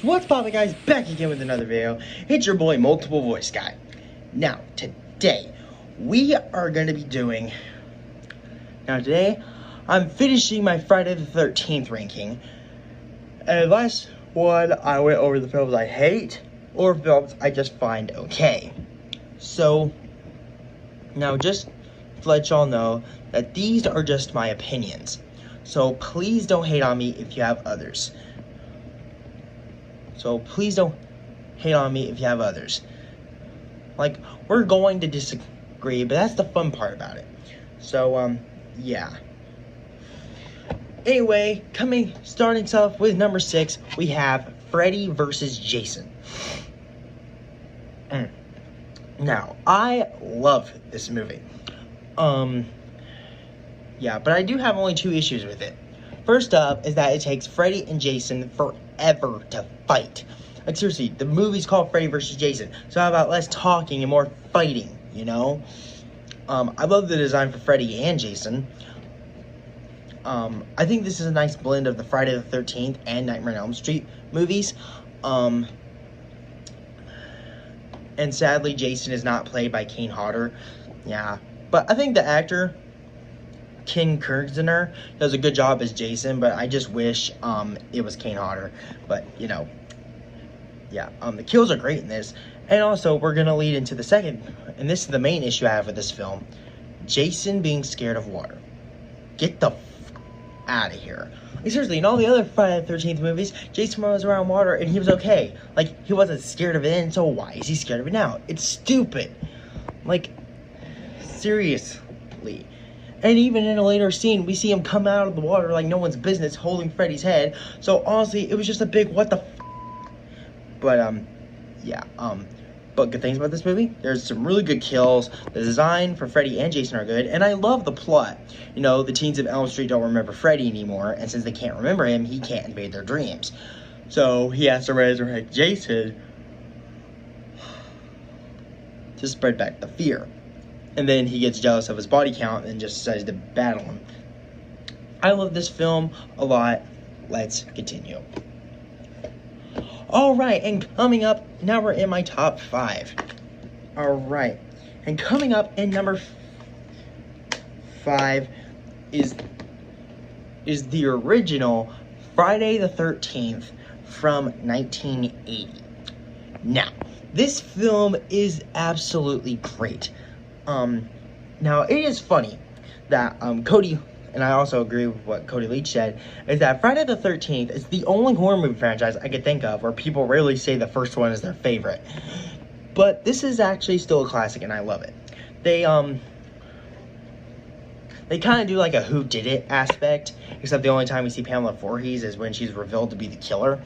What's poppin', guys? Back again with another video. It's your boy Multiple Voice Guy. Now today I'm finishing my Friday the 13th ranking. And last one I went over the films I hate or films I just find okay. So now just to let y'all know that these are just my opinions. So please don't hate on me if you have others. Like, we're going to disagree, but that's the fun part about it. So, yeah. Anyway, starting off with number 6, we have Freddy versus Jason. Now, I love this movie. Yeah, but I do have only 2 issues with it. First up is that it takes Freddy and Jason forever to fight. Like, seriously, the movie's called Freddy vs. Jason, so how about less talking and more fighting, you know? I love the design for Freddy and Jason. I think this is a nice blend of the Friday the 13th and Nightmare on Elm Street movies. And sadly, Jason is not played by Kane Hodder. Yeah, but I think the actor Ken Kirchner does a good job as Jason, but I just wish it was Kane Hodder. But you know, yeah, the kills are great in this. And also, we're gonna lead into the second, and this is the main issue I have with this film: Jason being scared of water. Get the out of here. Like, seriously, in all the other Friday the 13th movies, Jason was around water and he was okay. Like, he wasn't scared of it, and so why is he scared of it now? It's stupid. Like, seriously. And even in a later scene, we see him come out of the water like no one's business, holding Freddy's head. So honestly, it was just a big what the But, yeah, but good things about this movie: there's some really good kills, the design for Freddy and Jason are good, and I love the plot. You know, the teens of Elm Street don't remember Freddy anymore, and since they can't remember him, he can't invade their dreams. So he has to resurrect Jason to spread back the fear. And then he gets jealous of his body count and just decides to battle him. I love this film a lot. Let's continue. Alright, and coming up, now we're in my top 5. Alright, and coming up in number 5 is the original Friday the 13th from 1980. Now, this film is absolutely great. Now, it is funny that Cody, and I also agree with what Cody Leach said, is that Friday the 13th is the only horror movie franchise I could think of where people rarely say the first one is their favorite. But this is actually still a classic, and I love it. They kind of do like a whodidit aspect, except the only time we see Pamela Voorhees is when she's revealed to be the killer.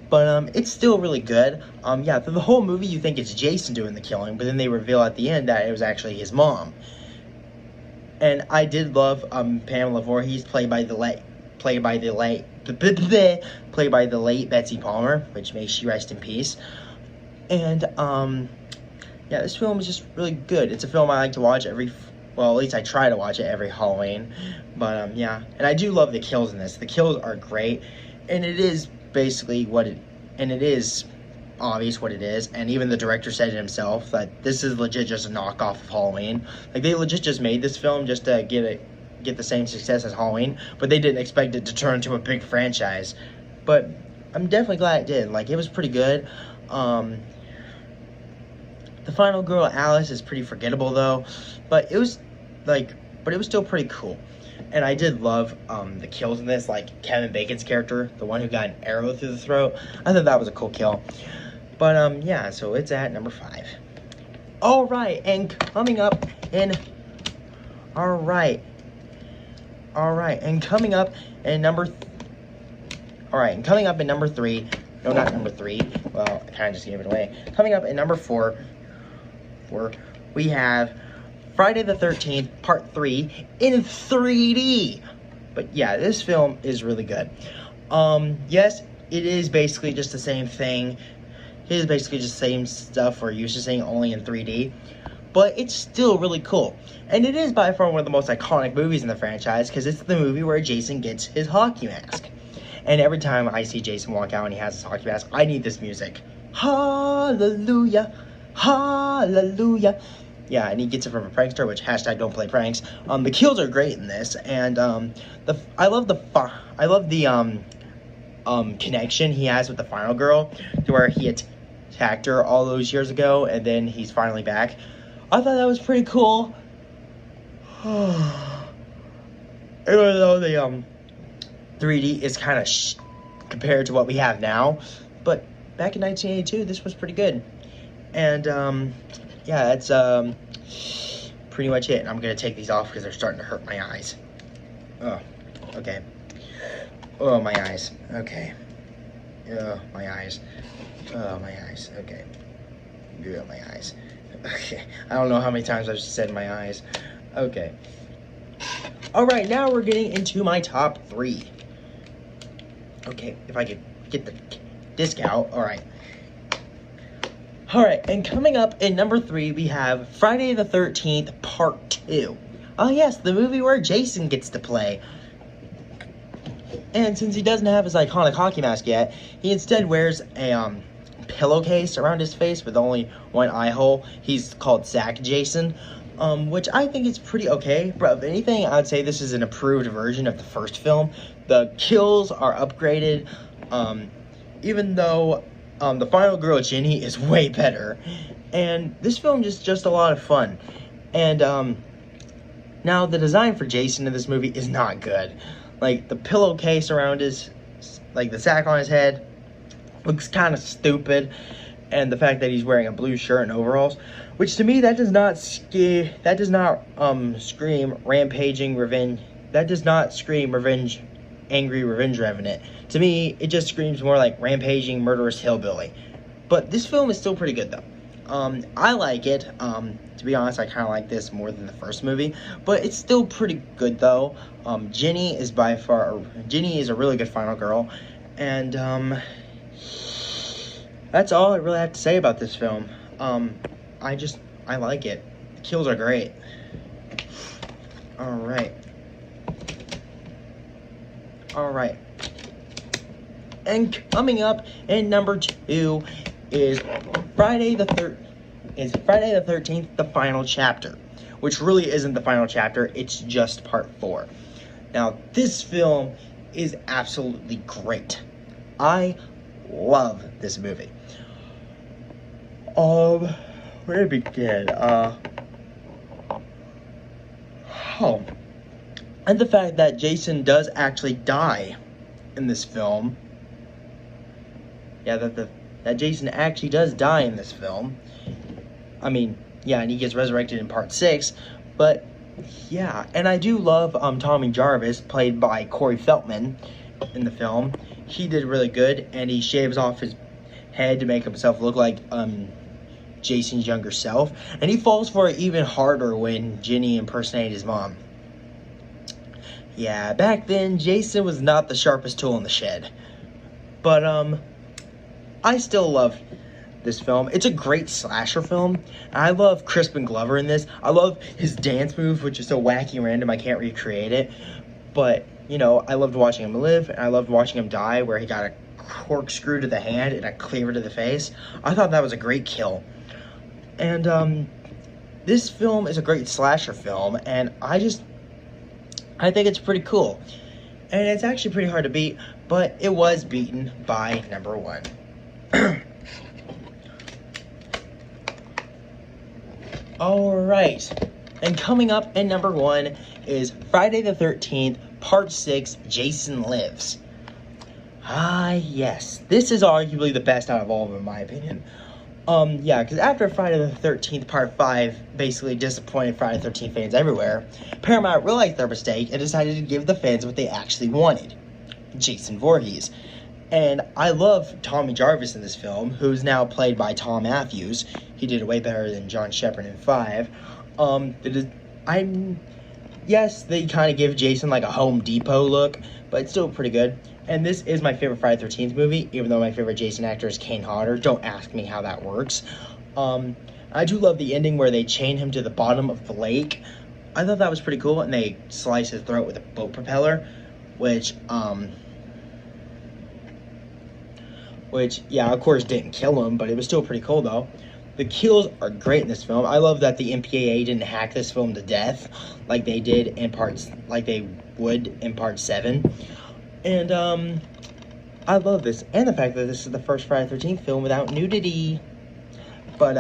But it's still really good. Yeah, through the whole movie you think it's Jason doing the killing, but then they reveal at the end that it was actually his mom. And I did love Pamela Voorhees, played by the late Betsy Palmer, which may she rest in peace. And yeah, this film is just really good. It's a film I like to watch at least I try to watch it every Halloween. But yeah, and I do love the kills in this. The kills are great, and it is basically it is obvious what it is, and even the director said it himself that this is legit just a knockoff of Halloween. Like, they legit just made this film just to get the same success as Halloween, but they didn't expect it to turn into a big franchise. But I'm definitely glad it did. Like, it was pretty good. The final girl, Alice, is pretty forgettable though, but it was still pretty cool. And I did love the kills in this, like Kevin Bacon's character, the one who got an arrow through the throat. I thought that was a cool kill. But yeah, so it's at number 5. Alright, and coming up in Alright, and coming up in number 3. No, not number 3. Well, I kinda just gave it away. Coming up in number 4, we have Friday the 13th, Part 3 in 3D. But yeah, this film is really good. Yes, it is basically just the same thing. It is basically just the same stuff we're used to seeing, only in 3D. But it's still really cool. And it is by far one of the most iconic movies in the franchise, because it's the movie where Jason gets his hockey mask. And every time I see Jason walk out and he has his hockey mask, I need this music. Hallelujah, hallelujah. Yeah, and he gets it from a prankster, which hashtag don't play pranks. The kills are great in this, and I love the connection he has with the final girl, to where he attacked her all those years ago, and then he's finally back. I thought that was pretty cool. Even though the 3D is kind of compared to what we have now, but back in 1982, this was pretty good. And yeah, that's pretty much it. And I'm gonna take these off because they're starting to hurt my eyes. Oh, okay. Oh, my eyes. Okay. Oh, my eyes. Oh, my eyes. Okay. Yeah, my eyes. Okay. I don't know how many times I've said my eyes. Okay. Alright, now we're getting into my top 3. Okay, if I could get the disc out. Alright. Alright, and coming up in number 3, we have Friday the 13th Part 2. Oh yes, the movie where Jason gets to play. And since he doesn't have his iconic hockey mask yet, he instead wears a pillowcase around his face with only one eye hole. He's called Sack Jason, which I think is pretty okay. But if anything, I'd say this is an improved version of the first film. The kills are upgraded, even though the final girl, Ginny, is way better. And this film is just a lot of fun. And now the design for Jason in this movie is not good. Like, the pillowcase around his, like, the sack on his head looks kind of stupid. And the fact that he's wearing a blue shirt and overalls, which to me, that does not scream rampaging revenge. That does not scream revenge, angry revenge revenant. To me, it just screams more like rampaging murderous hillbilly. But this film is still pretty good, though. I like it. To be honest, I kind of like this more than the first movie, but it's still pretty good, though. Ginny is a really good final girl, and that's all I really have to say about this film. I like it. The kills are great. Alright. And coming up in number 2 is Friday the 13th, the final chapter, which really isn't the final chapter, it's just part 4. Now, this film is absolutely great. I love this movie. Where to begin? And the fact that Jason does actually die in this film. Yeah, that Jason actually does die in this film. I mean, yeah, and he gets resurrected in part 6, but yeah, and I do love Tommy Jarvis, played by Corey Feldman in the film. He did really good, and he shaves off his head to make himself look like Jason's younger self, and he falls for it even harder when Ginny impersonated his mom. Yeah, back then, Jason was not the sharpest tool in the shed, but I still love this film. It's a great slasher film. I love Crispin Glover in this. I love his dance move, which is so wacky and random I can't recreate it. But, you know, I loved watching him live, and I loved watching him die, where he got a corkscrew to the hand and a cleaver to the face. I thought that was a great kill. And this film is a great slasher film, and I think it's pretty cool. And it's actually pretty hard to beat, but it was beaten by number 1. Alright, and coming up in number 1 is Friday the 13th, Part 6, Jason Lives. Ah, yes, this is arguably the best out of all of them, in my opinion. Yeah, because after Friday the 13th, Part 5 basically disappointed Friday the 13th fans everywhere, Paramount realized their mistake and decided to give the fans what they actually wanted, Jason Voorhees. And I love Tommy Jarvis in this film, who's now played by Tom Matthews. He did it way better than John Shepherd in 5. Yes, they kind of give Jason like a Home Depot look, but it's still pretty good. And this is my favorite Friday the 13th movie, even though my favorite Jason actor is Kane Hodder. Don't ask me how that works. I do love the ending where they chain him to the bottom of the lake. I thought that was pretty cool, and they slice his throat with a boat propeller, which, which, yeah, of course didn't kill him, but it was still pretty cool though. The kills are great in this film. I love that the MPAA didn't hack this film to death like they did in parts, like they would in part 7. And I love this, and the fact that this is the first Friday the 13th film without nudity. But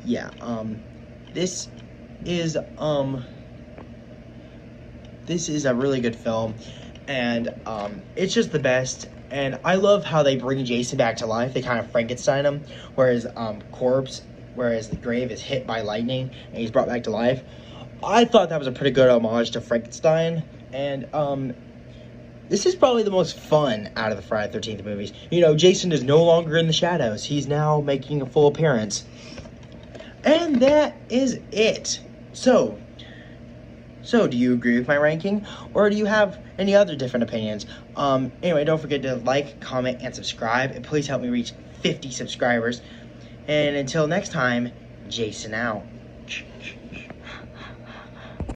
yeah, this is a really good film, and it's just the best. And I love how they bring Jason back to life. They kind of Frankenstein him, whereas the grave is hit by lightning and he's brought back to life. I thought that was a pretty good homage to Frankenstein, and this is probably the most fun out of the Friday the 13th movies. You know, Jason is no longer in the shadows. He's now making a full appearance. And that is it. So do you agree with my ranking? Or do you have any other different opinions? Anyway, don't forget to like, comment, and subscribe. And please help me reach 50 subscribers. And until next time, Jason out.